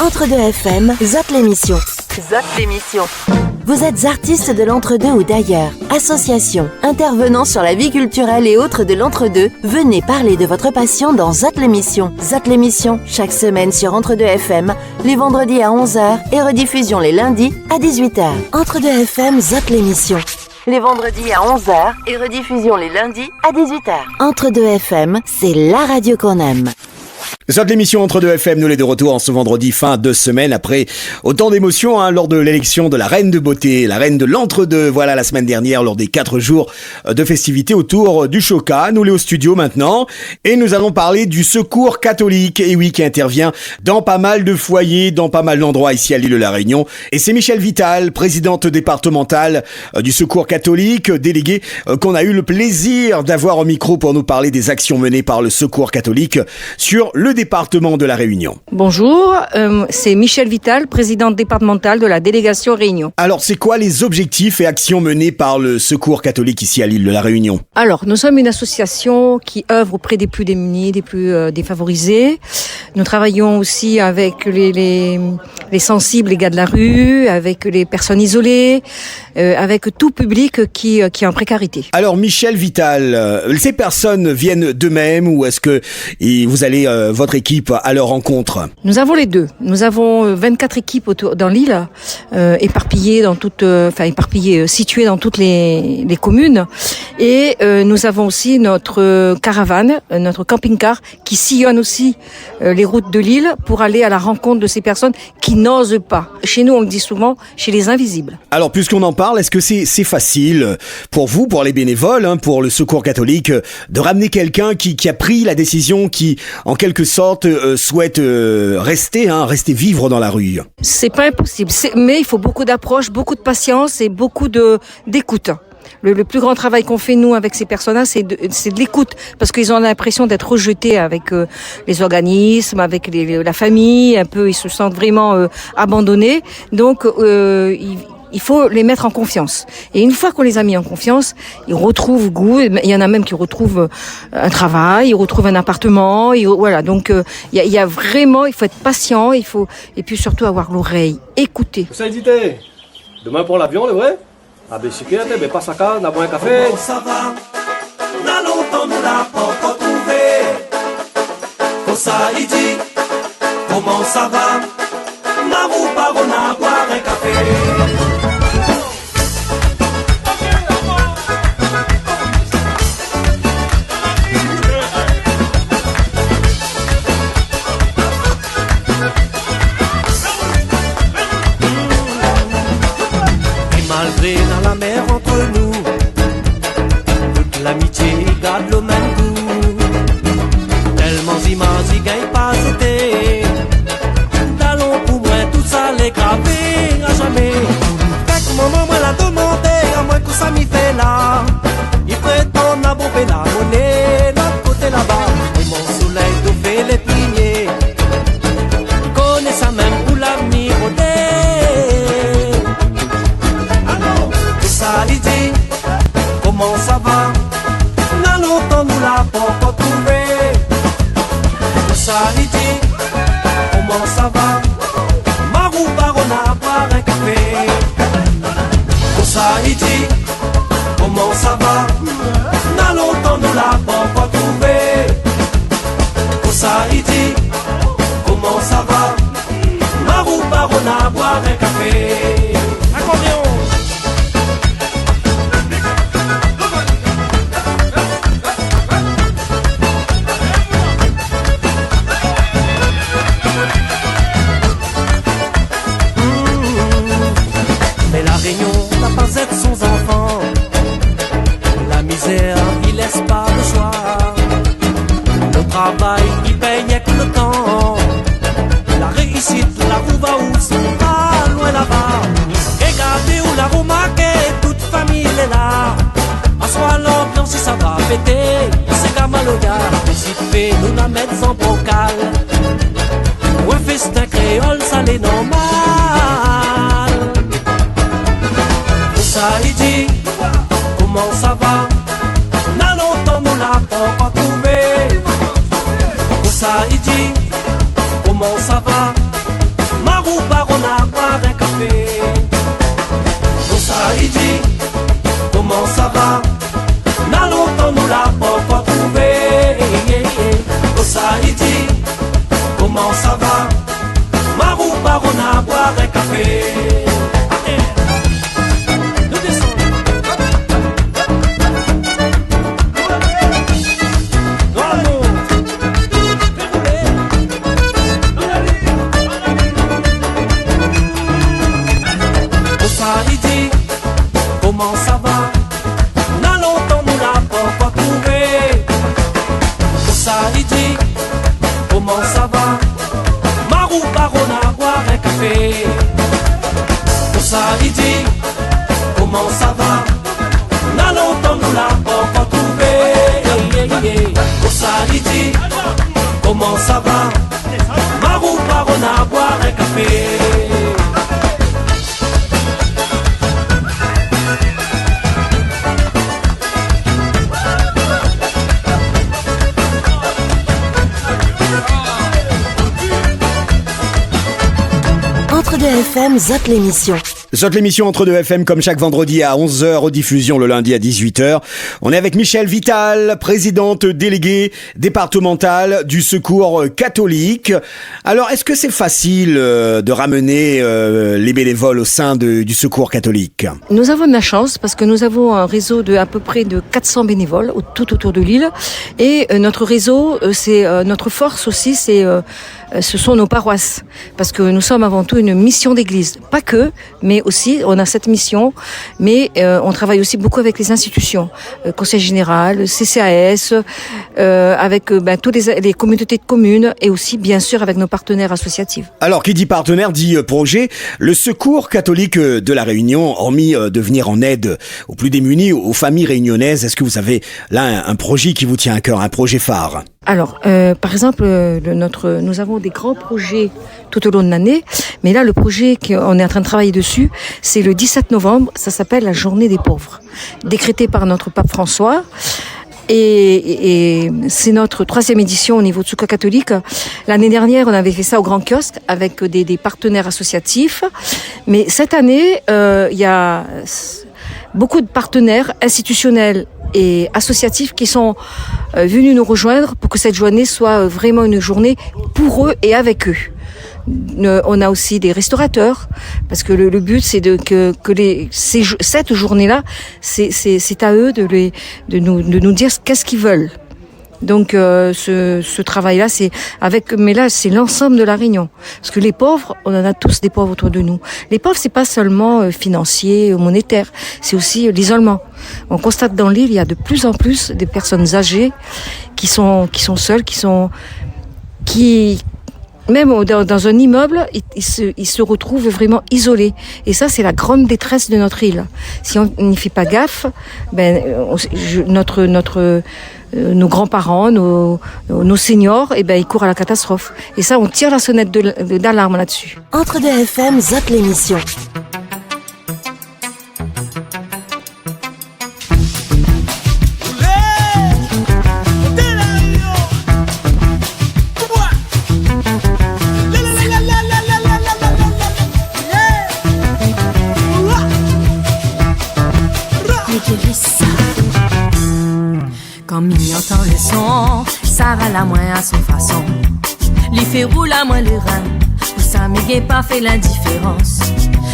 Entre deux FM, Zot l'émission. Zot l'émission. Vous êtes artiste de l'entre-deux ou d'ailleurs, association, intervenant sur la vie culturelle et autres de l'entre-deux, venez parler de votre passion dans Zot l'émission. Zot l'émission, chaque semaine sur Entre deux FM, les vendredis à 11h et rediffusion les lundis à 18h. Entre deux FM, Zot l'émission. Les vendredis à 11h et rediffusion les lundis à 18h. Entre deux FM, c'est la radio qu'on aime. Zot l'émission Entre deux FM, nous les de retour en ce vendredi fin de semaine après autant d'émotions lors de l'élection de la reine de beauté, la reine de l'entre-deux, voilà la semaine dernière lors des 4 jours de festivités autour du Choca. Nous les au studio maintenant et nous allons parler du Secours catholique, et oui, qui intervient dans pas mal de foyers, dans pas mal d'endroits ici à l'île de la Réunion. Et c'est Michèle Vital, présidente départementale du Secours catholique, déléguée qu'on a eu le plaisir d'avoir au micro pour nous parler des actions menées par le Secours catholique sur le département de la Réunion. Bonjour, c'est Michèle Vital, présidente départementale de la délégation Réunion. Alors, c'est quoi les objectifs et actions menées par le Secours catholique ici à l'île de la Réunion? Alors, nous sommes une association qui œuvre auprès des plus démunis, des plus défavorisés. Nous travaillons aussi avec les sensibles, les gars de la rue, avec les personnes isolées, avec tout public qui est en précarité. Alors, Michèle Vital, ces personnes viennent d'eux-mêmes ou est-ce que vous allez votre équipe à leur rencontre? Nous avons les deux. Nous avons 24 équipes dans l'île, éparpillées situées dans toutes les communes. Et nous avons aussi notre caravane, notre camping-car qui sillonne aussi les routes de l'île pour aller à la rencontre de ces personnes qui n'osent pas. Chez nous, on le dit souvent, chez les invisibles. Alors, puisqu'on en parle, est-ce que c'est facile pour vous, pour les bénévoles, pour le Secours catholique, de ramener quelqu'un qui a pris la décision, qui, en quelque sorte, souhaite rester vivre dans la rue? C'est pas impossible, mais il faut beaucoup d'approche, beaucoup de patience et beaucoup d'écoute. Le plus grand travail qu'on fait, nous, avec ces personnes-là, c'est de l'écoute. Parce qu'ils ont l'impression d'être rejetés avec les organismes, avec la famille. Un peu, ils se sentent vraiment abandonnés. Donc, il faut les mettre en confiance. Et une fois qu'on les a mis en confiance, ils retrouvent goût. Il y en a même qui retrouvent un travail, ils retrouvent un appartement. Voilà. Donc, il y a vraiment, il faut être patient. Et puis surtout avoir l'oreille, écouter. Ça dit, demain pour l'avion, le vrai? Ah ben c'est que ben passe à casa, on a boit un café. Comment ça va? N'a longtemps nous l'a pas encore trouvé. Pour ça il dit, comment ça va? N'a vous pas on a boire un café. Malgré dans la mer entre nous, toute l'amitié garde le même goût. Tellement immense, il gagne pas été. D'allons pour moi, tout ça les graver à jamais. Fait que maman moi l'a demandé, à moins que ça m'y fait là. Il prétend à bomber la monnaie, l'autre côté là-bas. Et mon soleil doit faire les piliers. Connais ça même pour l'avenir, comment ça va? N'a longtemps nous l'a pas encore trouvé. Ça lui dit, comment ça va? Marou Barona boire un café. Ça lui dit, comment ça va? N'a longtemps nous l'a pas encore trouvé. Ça lui dit, comment ça va? Marou Barona boire un café. Accordéon. Son enfant, la misère, il laisse pas le choix. Le travail, il paye avec le temps. La réussite, la roue va où c'est pas loin là-bas. Regardez où la roue marquée, toute famille est là. À soi l'ambiance, si ça va péter, c'est comme le gars. Dissiper, nous la mettre en bocal. Ouais, festin créole, ça l'est normal. Ça il dit, comment ça va? N'a longtemps nous l'a pas trouvé. Ça il dit, comment ça va? comment ça va? N'a longtemps nous l'a pas trouvé. Pour ça il dit, comment ça va? Marou Barona boire un café. Pour ça il dit, comment ça va? N'a longtemps nous l'a pas trouvé. Pour ça il dit, comment ça va? Marou Barona boire un café. Entre deux FM, Zot l'émission. Zot l'émission Entre deux FM comme chaque vendredi à 11h, rediffusion le lundi à 18h. On est avec Michèle Vital, présidente déléguée départementale du Secours catholique. Alors, est-ce que c'est facile de ramener les bénévoles au sein du Secours catholique? Nous avons de la chance parce que nous avons un réseau de à peu près de 400 bénévoles tout autour de l'île. Et notre réseau, c'est notre force aussi, ce sont nos paroisses. Parce que nous sommes avant tout une mission d'église. Pas que, mais aussi, on a cette mission, mais on travaille aussi beaucoup avec les institutions, Conseil général, CCAS, avec toutes les communautés de communes et aussi, bien sûr, avec nos partenaires associatifs. Alors, qui dit partenaire dit projet. Le Secours catholique de la Réunion, hormis de venir en aide aux plus démunis, aux familles réunionnaises, est-ce que vous avez là un projet qui vous tient à cœur, un projet phare? Alors, par exemple, nous avons des grands projets tout au long de l'année, mais là, le projet qu'on est en train de travailler dessus, c'est le 17 novembre, ça s'appelle la Journée des pauvres, décrétée par notre pape François. Et c'est notre 3e édition au niveau de Secours catholique. L'année dernière, on avait fait ça au Grand Kiosque avec des partenaires associatifs. Mais cette année, il y a beaucoup de partenaires institutionnels et associatifs qui sont venus nous rejoindre pour que cette journée soit vraiment une journée pour eux et avec eux. On a aussi des restaurateurs parce que le but c'est cette journée-là, c'est à eux de nous dire qu'est-ce qu'ils veulent. Donc ce travail-là, mais là c'est l'ensemble de la Réunion. Parce que les pauvres, on en a tous des pauvres autour de nous. Les pauvres, c'est pas seulement financier ou monétaire, c'est aussi l'isolement. On constate dans l'île, il y a de plus en plus des personnes âgées qui sont seules, qui même dans un immeuble, ils se retrouvent vraiment isolés. Et ça, c'est la grande détresse de notre île. Si on n'y fait pas gaffe, nos grands-parents, nos seniors, ils courent à la catastrophe. Et ça, on tire la sonnette d'alarme là-dessus. Entre deux FM, Zot l'émission. Quand m'y entend le son, ça va la moins à son façon. L'y fait rouler à moins le rein, pour ça m'y pas fait l'indifférence.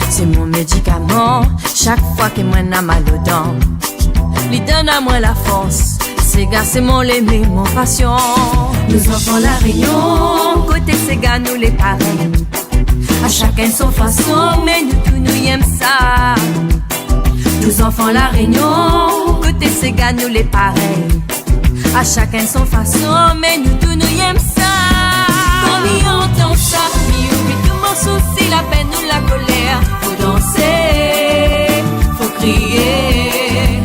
C'est mon médicament, chaque fois que moi n'a mal aux dents. L'y donne à moi la force, ces gars c'est mon l'aimé, mon passion. Nous enfants la Réunion, côté ces gars nous les pareils. À chacun son façon, mais nous tous nous aimons ça. Nous enfants la Réunion, côté ces gars nous les pareils. À chacun son façon, mais nous tous nous aimons ça. Quand m'y entend ça, m'y oublie tout mon souci, la peine ou la colère. Faut danser, faut crier.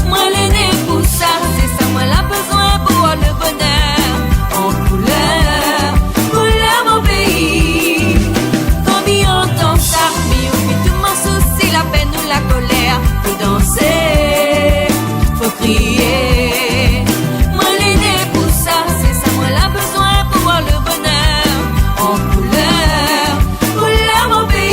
Moi l'aîné pour ça, c'est ça moi la besoin pour avoir le bonheur. En couleur mon pays. Quand m'y entend ça, m'y oublie tout mon souci, la peine ou la colère. Faut danser, faut crier. Moi l'aîné pour ça, c'est ça moi la besoin pour voir le bonheur. En couleur mon pays.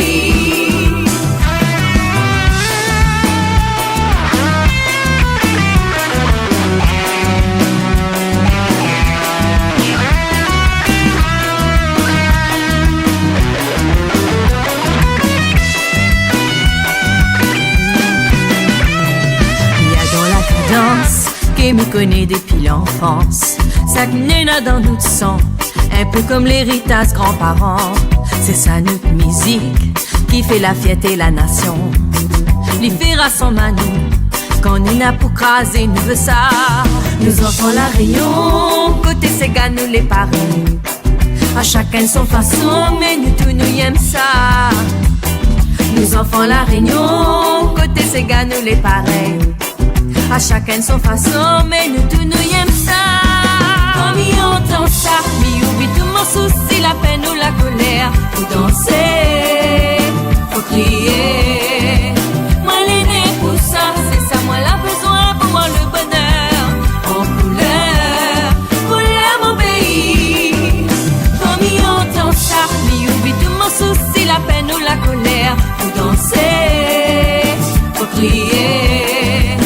Qui me connaît depuis l'enfance, ça naît dans notre sang, un peu comme l'héritage grands-parents. C'est ça notre musique qui fait la fierté la nation. li fera son manou. Quand on a pour craser, nous veut ça. Nous enfants la Réunion, côté Sega, nous les pareils. À chacun son façon, mais nous tous nous aimons ça. Nous enfants la Réunion, côté Sega, nous les pareils. À chacun son façon, mais nous tous nous aimons ça. Quand mi entend ça, mi oublie tout mon souci, la peine ou la colère. Faut danser, faut crier. Moi l'aîné pour ça, c'est ça, moi la besoin pour moi le bonheur. En couleur mon pays. Quand mi entend ça, mi oublie tout mon souci, la peine ou la colère. Faut danser, faut crier.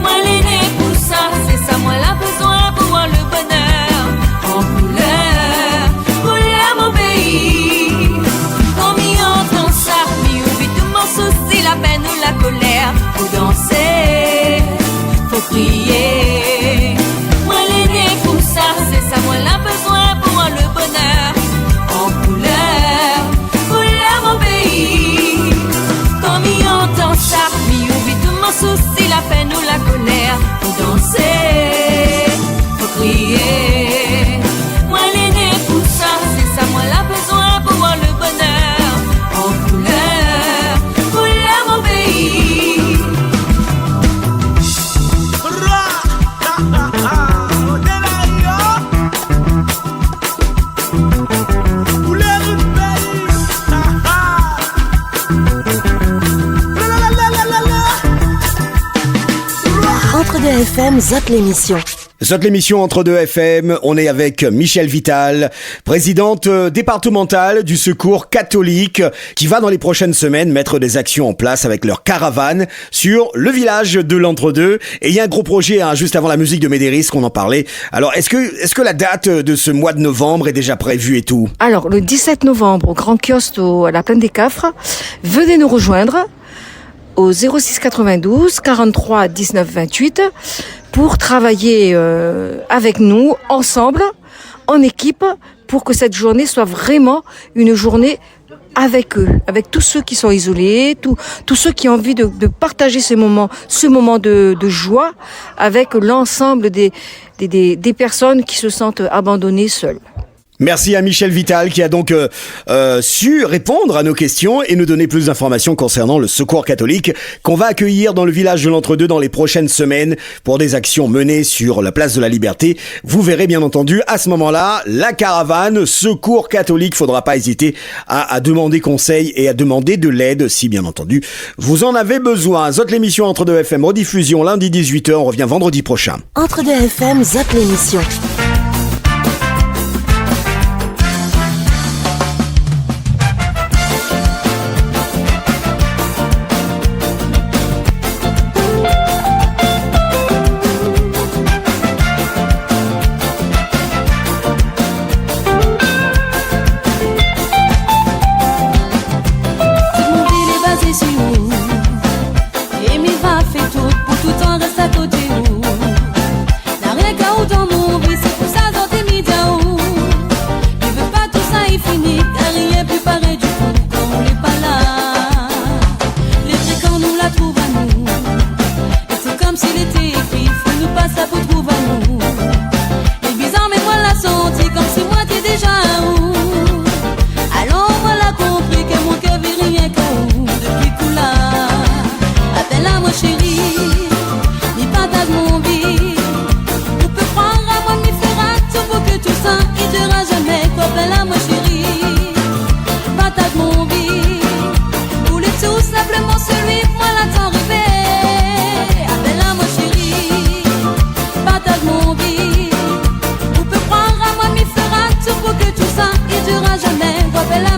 Moi l'aîné pour ça, c'est ça, moi la besoin pour moi le bonheur. En couleur mon pays. Quand mi entend ça, mi oublie tout mon souci, la peine ou la colère. Faut danser, faut crier. Moi l'aîné pour ça, c'est ça, moi la besoin pour moi le bonheur. En couleur mon pays. Quand mi entend ça, mi oublie tout mon souci, la peine ou la colère. Faut danser, faut crier. Moi l'aîné pour ça, c'est ça, moi la besoin pour moi le bonheur. En couleur mon pays. Entre deux FM zote l'émission. Zote l'émission Entre deux FM, on est avec Michèle Vital, présidente départementale du Secours catholique, qui va dans les prochaines semaines mettre des actions en place avec leur caravane sur le village de l'Entre-deux. Et il y a un gros projet juste avant la musique de Médéris qu'on en parlait. Alors est-ce que la date de ce mois de novembre est déjà prévue et tout? Alors le 17 novembre au Grand Kiosque à la Plaine des Cafres, venez nous rejoindre au 06 92 43 19 28 pour travailler avec nous, ensemble, en équipe, pour que cette journée soit vraiment une journée avec eux, avec tous ceux qui sont isolés, tous ceux qui ont envie de partager ce moment de joie avec l'ensemble des personnes qui se sentent abandonnées seules. Merci à Michèle Vital qui a donc su répondre à nos questions et nous donner plus d'informations concernant le Secours catholique qu'on va accueillir dans le village de l'Entre-deux dans les prochaines semaines pour des actions menées sur la place de la Liberté. Vous verrez bien entendu à ce moment-là la caravane Secours catholique. Faudra pas hésiter à demander conseil et à demander de l'aide si bien entendu vous en avez besoin. Zote l'émission Entre deux FM, rediffusion lundi 18h, on revient vendredi prochain. Entre deux FM zote l'émission. Bella